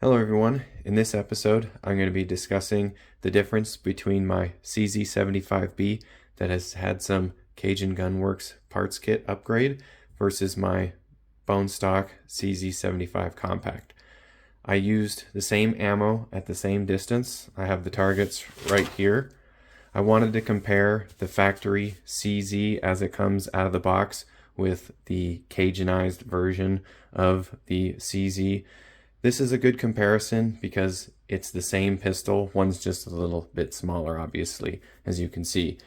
Hello everyone. In this episode, I'm going to be discussing the difference between my CZ75B that has had some Cajun Gunworks parts kit upgrade versus my bone stock CZ75 compact. I used the same ammo at the same distance. I have the targets right here. I wanted to compare the factory CZ as it comes out of the box with the cajunized version of the CZ. This is a good comparison because it's the same pistol. One's just a little bit smaller, obviously, as you can see.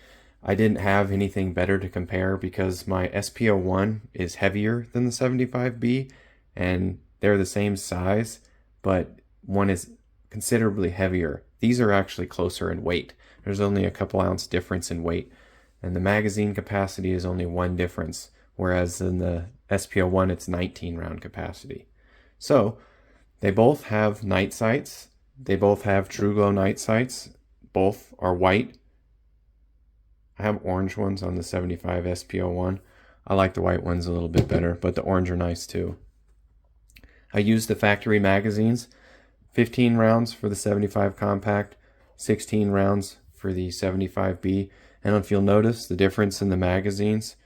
I didn't have anything better to compare because my SPO1 is heavier than the 75B, and they're the same size, but one is considerably heavier. These are actually closer in weight. There's only a couple ounce difference in weight, and the magazine capacity is only one difference, whereas in the SPO1 it's 19 round capacity. So they both have night sights. They both have Tru-Glo night sights. Both are white. I have orange ones on the 75 SPO1. I like the white ones a little bit better, but the orange are nice too. I use the factory magazines, 15 rounds for the 75 compact, 16 rounds for the 75B. And if you'll notice the difference in the magazines,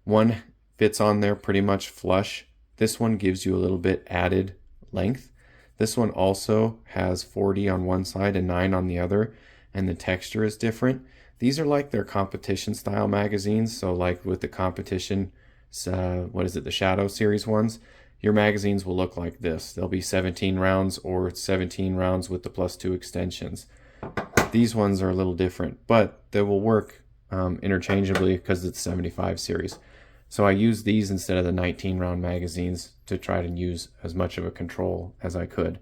one fits on there pretty much flush. This one gives you a little bit added length. This one also has 40 on one side and 9 on the other, and the texture is different. These are like their competition style magazines, so like with the competition, the Shadow series ones, your magazines will look like this. They'll be 17 rounds or 17 rounds with the +2 extensions. These ones are a little different, but they will work interchangeably because it's 75 series. So I used these instead of the 19 round magazines to try to use as much of a control as I could.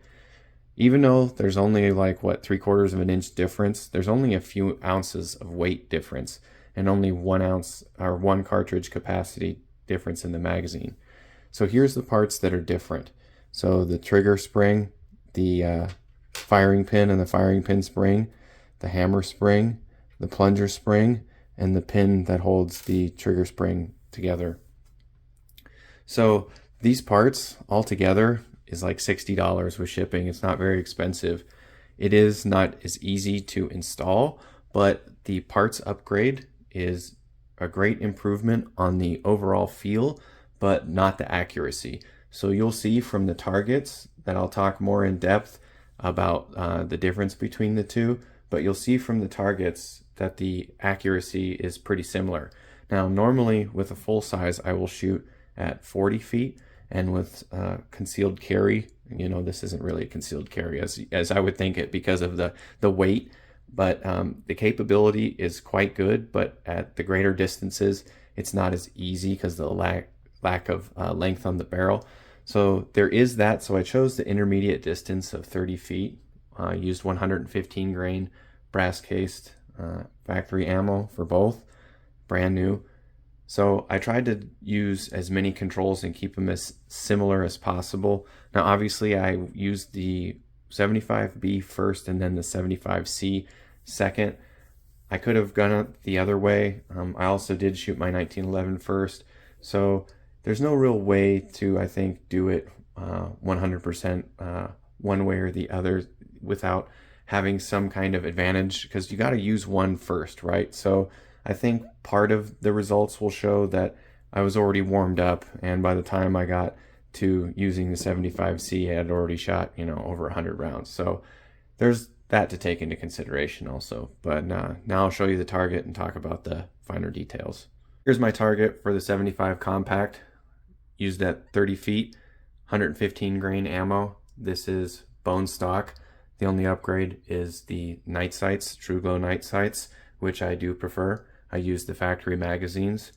Even though there's only like 3/4 of an inch difference, there's only a few ounces of weight difference and only 1 ounce or 1 cartridge capacity difference in the magazine. So here's the parts that are different. So the trigger spring, the firing pin and the firing pin spring, the hammer spring, the plunger spring, and the pin that holds the trigger spring together. So these parts all together is like $60 with shipping. It's not very expensive. It is not as easy to install, but the parts upgrade is a great improvement on the overall feel, but not the accuracy. So you'll see from the targets that I'll talk more in depth about the difference between the two, but you'll see from the targets that the accuracy is pretty similar. Now, normally with a full size, I will shoot at 40 feet, and with concealed carry, this isn't really a concealed carry as I would think it because of the weight, but the capability is quite good, but at the greater distances, it's not as easy because the lack of length on the barrel. So there is that, so I chose the intermediate distance of 30 feet. I used 115 grain brass cased factory ammo for both, brand new. So I tried to use as many controls and keep them as similar as possible. Now obviously I used the 75B first and then the 75C second. I could have gone it the other way. I also did shoot my 1911 first. So there's no real way to, I think, do it 100% one way or the other without having some kind of advantage, because you got to use one first, right? So I think part of the results will show that I was already warmed up, and by the time I got to using the 75C, I had already shot, over 100 rounds. So there's that to take into consideration also. But now I'll show you the target and talk about the finer details. Here's my target for the 75 compact, used at 30 feet, 115 grain ammo. This is bone stock. The only upgrade is the night sights, Tru-Glo night sights, which I do prefer. I use the factory magazines.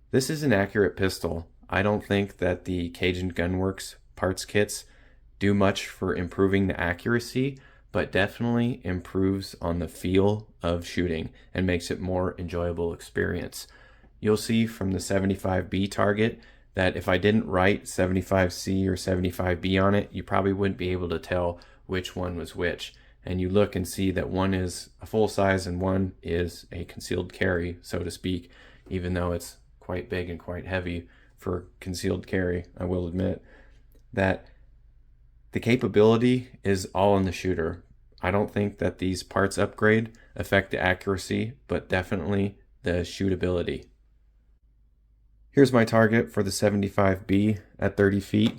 This is an accurate pistol. I don't think that the Cajun Gunworks parts kits do much for improving the accuracy, but definitely improves on the feel of shooting and makes it more enjoyable experience. You'll see from the 75B target that if I didn't write 75C or 75B on it, you probably wouldn't be able to tell which one was which. And you look and see that one is a full size and one is a concealed carry, so to speak, even though it's quite big and quite heavy for concealed carry. I will admit that The capability is all in the shooter. I don't think that these parts upgrade affect the accuracy, but definitely the shootability. Here's my target for the 75B at 30 feet.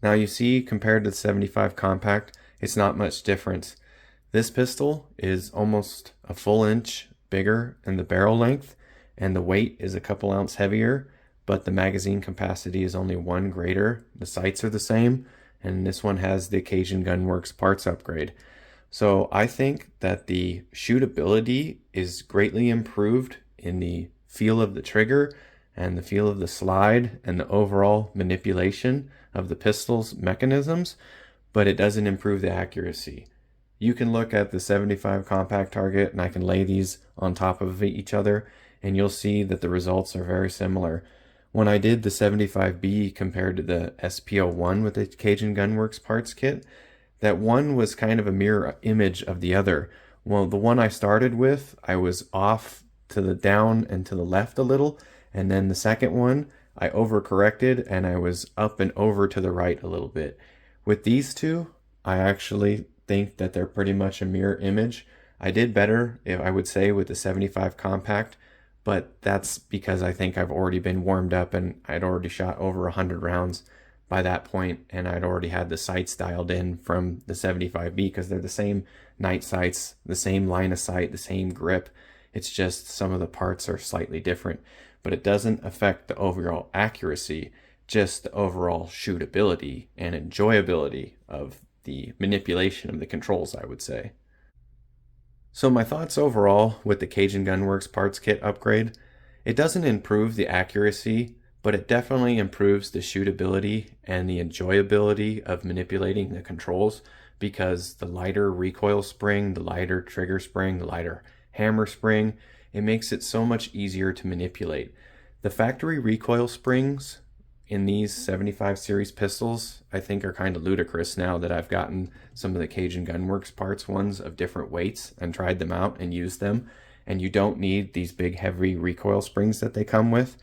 Now you see, compared to the 75 compact, it's not much difference. This pistol is almost a full inch bigger in the barrel length, and the weight is a couple ounce heavier, but the magazine capacity is only 1 greater. The sights are the same, and this one has the Cajun Gunworks parts upgrade. So I think that the shootability is greatly improved in the feel of the trigger and the feel of the slide and the overall manipulation of the pistol's mechanisms, but it doesn't improve the accuracy. You can look at the 75 compact target, and I can lay these on top of each other, and you'll see that the results are very similar. When I did the 75B compared to the SP01 with the Cajun Gunworks parts kit, that one was kind of a mirror image of the other. Well, the one I started with, I was off to the down and to the left a little, and then the second one, I overcorrected and I was up and over to the right a little bit. With these two, I actually think that they're pretty much a mirror image. I did better, I would say, with the 75 compact, but that's because I think I've already been warmed up and I'd already shot over 100 rounds by that point, and I'd already had the sights dialed in from the 75B because they're the same night sights, the same line of sight, the same grip. It's just some of the parts are slightly different, but it doesn't affect the overall accuracy, just the overall shootability and enjoyability of the manipulation of the controls, I would say. So my thoughts overall with the Cajun Gunworks parts kit upgrade, it doesn't improve the accuracy, but it definitely improves the shootability and the enjoyability of manipulating the controls, because the lighter recoil spring, the lighter trigger spring, the lighter hammer spring, it makes it so much easier to manipulate. The factory recoil springs in these 75 series pistols, I think, are kind of ludicrous now that I've gotten some of the Cajun Gunworks parts ones of different weights and tried them out and used them. And you don't need these big heavy recoil springs that they come with.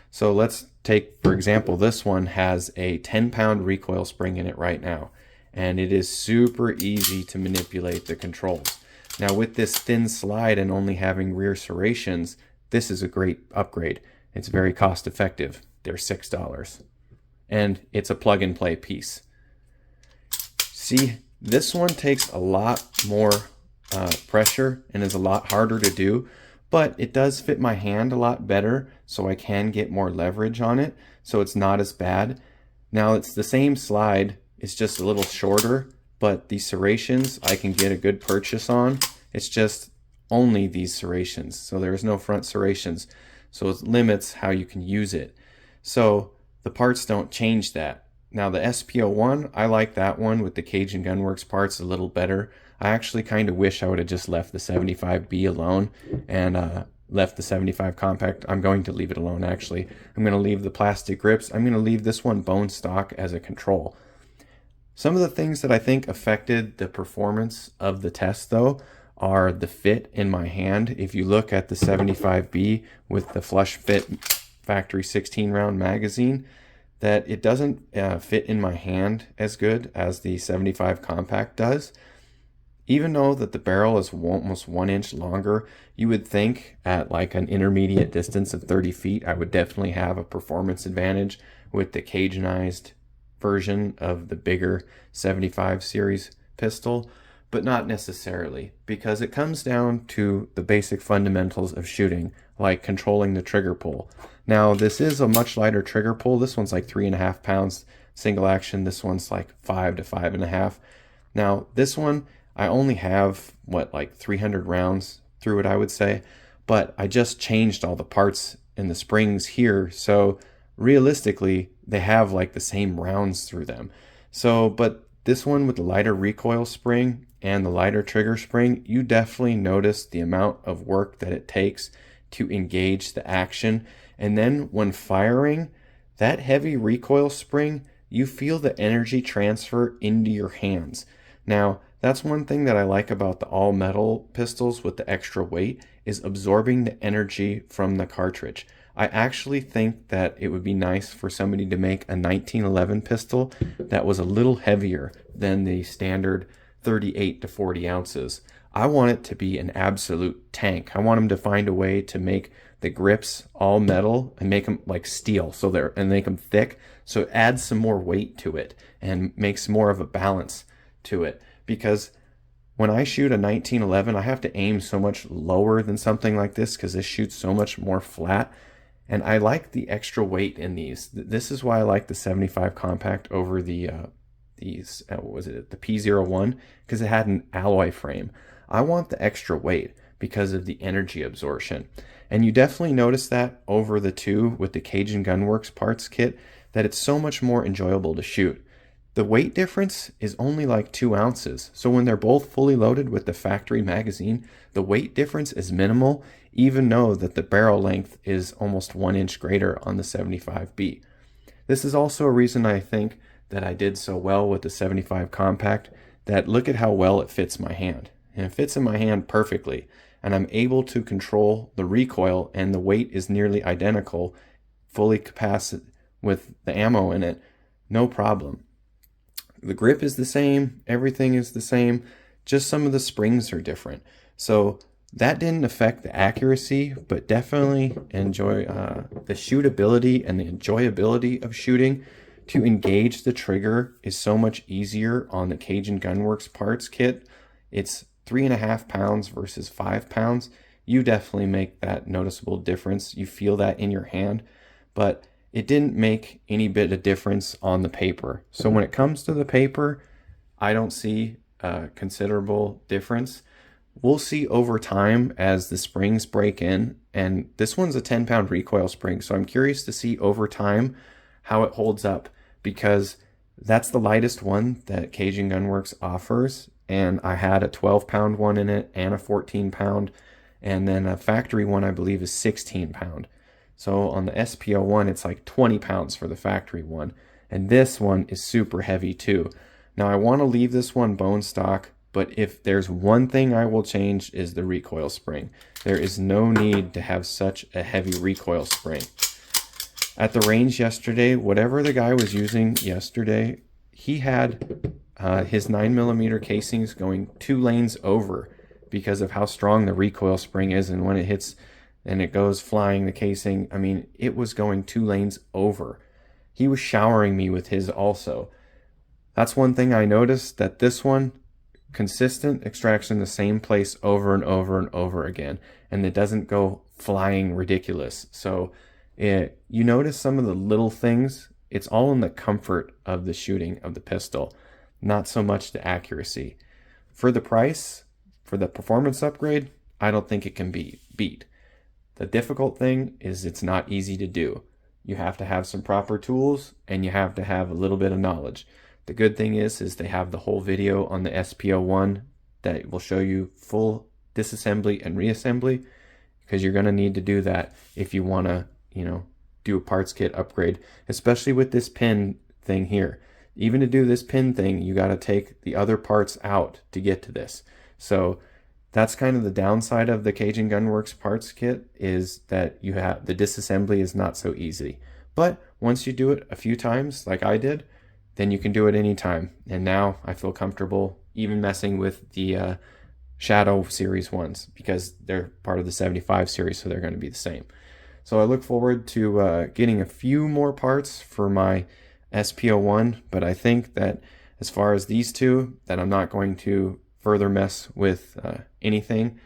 So let's take, for example, this one has a 10-pound recoil spring in it right now, and it is super easy to manipulate the controls. Now with this thin slide and only having rear serrations, this is a great upgrade. It's very cost effective. They're $6, and it's a plug and play piece. See, this one takes a lot more pressure and is a lot harder to do, but it does fit my hand a lot better, so I can get more leverage on it, so it's not as bad. Now it's the same slide, it's just a little shorter, but these serrations I can get a good purchase on. It's just only these serrations, so there's no front serrations, so it limits how you can use it. So the parts don't change that. Now the SP01, I like that one with the Cajun Gunworks parts a little better. I actually kind of wish I would have just left the 75B alone and left the 75 compact. I'm going to leave it alone, actually. I'm going to leave the plastic grips. I'm going to leave this one bone stock as a control. Some of the things that I think affected the performance of the test, though, are the fit in my hand. If you look at the 75B with the flush fit factory 16 round magazine, that it doesn't fit in my hand as good as the 75 compact does. Even though that the barrel is almost 1 inch longer, you would think at like an intermediate distance of 30 feet, I would definitely have a performance advantage with the cajunized version of the bigger 75 series pistol, but not necessarily, because it comes down to the basic fundamentals of shooting, like controlling the trigger pull. Now this is a much lighter trigger pull. This one's like 3.5 pounds single action. This one's like 5 to 5.5. Now this one, I only have like 300 rounds through it, I would say, but I just changed all the parts and the springs here, so realistically they have like the same rounds through them. So, but this one with the lighter recoil spring and the lighter trigger spring, you definitely notice the amount of work that it takes to engage the action. And then when firing, that heavy recoil spring, you feel the energy transfer into your hands. Now, that's one thing that I like about the all metal pistols with the extra weight, is absorbing the energy from the cartridge. I actually think that it would be nice for somebody to make a 1911 pistol that was a little heavier than the standard 38 to 40 ounces. I want it to be an absolute tank. I want them to find a way to make the grips all metal and make them like steel, and make them thick, so it adds some more weight to it and makes more of a balance to it. Because when I shoot a 1911, I have to aim so much lower than something like this because this shoots so much more flat. And I like the extra weight in these. This is why I like the 75 compact over the what was it, the P01, because it had an alloy frame. I want the extra weight because of the energy absorption. And you definitely notice that over the two with the Cajun Gunworks parts kit, that it's so much more enjoyable to shoot. The weight difference is only like 2 ounces. So when they're both fully loaded with the factory magazine, the weight difference is minimal, even though that the barrel length is almost 1 inch greater on the 75B. This is also a reason I think that I did so well with the 75 compact, that look at how well it fits my hand. And it fits in my hand perfectly. And I'm able to control the recoil, and the weight is nearly identical, fully capacity with the ammo in it, no problem. The grip is the same, everything is the same, just some of the springs are different. So that didn't affect the accuracy, but definitely enjoy the shootability and the enjoyability of shooting. To engage the trigger is so much easier on the Cajun Gunworks parts kit. It's 3.5 pounds versus 5 pounds. You definitely make that noticeable difference. You feel that in your hand, but it didn't make any bit of difference on the paper. So when it comes to the paper, I don't see a considerable difference. We'll see over time as the springs break in, and this one's a 10-pound recoil spring, so I'm curious to see over time how it holds up, because that's the lightest one that Cajun Gunworks offers, and I had a 12-pound one in it and a 14-pound, and then a factory one I believe is 16-pound. So on the SPO1, it's like 20 pounds for the factory one. And this one is super heavy too. Now I want to leave this one bone stock, but if there's one thing I will change is the recoil spring. There is no need to have such a heavy recoil spring. At the range yesterday, whatever the guy was using yesterday, he had his 9mm casings going 2 lanes over because of how strong the recoil spring is, and when it hits and it goes flying, the casing, I mean, it was going 2 lanes over. He was showering me with his also. That's one thing I noticed, that this one, consistent extraction the same place over and over and over again, and it doesn't go flying ridiculous. So you notice some of the little things. It's all in the comfort of the shooting of the pistol, not so much the accuracy. For the price, for the performance upgrade, I don't think it can be beat. The difficult thing is it's not easy to do. You have to have some proper tools, and you have to have a little bit of knowledge. The good thing is they have the whole video on the SPO1 that will show you full disassembly and reassembly, because you're going to need to do that if you want to, do a parts kit upgrade, especially with this pin thing here. Even to do this pin thing, you got to take the other parts out to get to this. So that's kind of the downside of the Cajun Gunworks parts kit, is that you have the disassembly is not so easy. But once you do it a few times, like I did, then you can do it anytime. And now I feel comfortable even messing with the Shadow Series ones, because they're part of the 75 series, so they're going to be the same. So I look forward to getting a few more parts for my SPO1, but I think that as far as these two, that I'm not going to further mess with anything.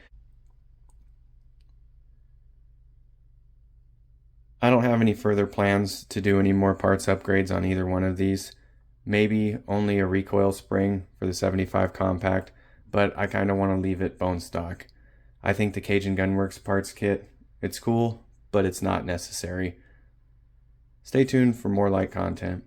I don't have any further plans to do any more parts upgrades on either one of these. Maybe only a recoil spring for the 75 compact, but I kind of want to leave it bone stock. I think the Cajun Gunworks parts kit, it's cool, but it's not necessary. Stay tuned for more light content.